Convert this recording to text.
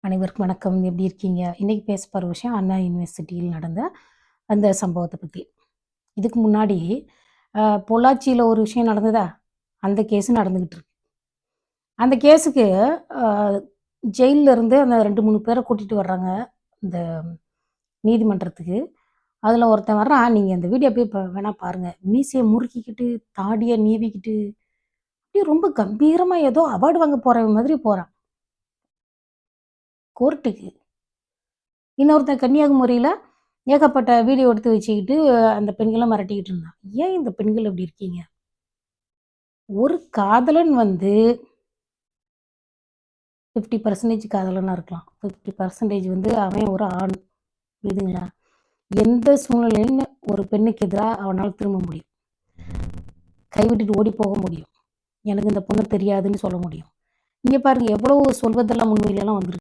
அனைவருக்கும் வணக்கம். எப்படி இருக்கீங்க? இன்னைக்கு பேச போற விஷயம் அண்ணா யூனிவர்சிட்டியில் நடந்த அந்த சம்பவத்த பத்தி. இதுக்கு முன்னாடி பொள்ளாச்சியில ஒரு விஷயம் நடந்ததா? அந்த கேஸ் நடந்துகிட்டு இருக்கு. அந்த கேஸுக்கு அ ஜெயில்ல இருந்து அந்த 2, 3 பேர கூட்டிட்டு வர்றாங்க, இந்த நீதிமன்றத்துக்கு. அதுல ஒருத்தன் வர்றான். நீங்க அந்த வீடியோ போய் வேணா பாருங்க. மீசைய முறுக்கிக்கிட்டு, தாடிய நீவிக்கிட்டு, அப்படியே ரொம்ப கம்பீரமா ஏதோ அவார்டு வாங்க போறவன் மாதிரி போறான் கோர்ட்டுக்கு. இன்னொருத்தன் கன்னியாகுமரியில ஏகப்பட்ட வீடியோ எடுத்து வச்சுக்கிட்டு அந்த பெண்கள மிரட்டிக்கிட்டு இருந்தான். ஏன் இந்த பெண்கள் இப்படி இருக்கீங்க? ஒரு காதலன் வந்து 50% காதலனா இருக்கலாம். 50% வந்து அவன் ஒரு ஆண். புரியுதுங்களா? எந்த சூழ்நிலையிலும் ஒரு பெண்ணுக்கு எதிரா அவனால திரும்ப முடியும். கைவிட்டுட்டு ஓடி போக முடியும். எனக்கு இந்த பொண்ணு தெரியாதுன்னு சொல்ல முடியும். இங்க பாருங்க எவ்வளவு சொல்வதெல்லாம் உண்மையிலலாம் வந்திருக்கு.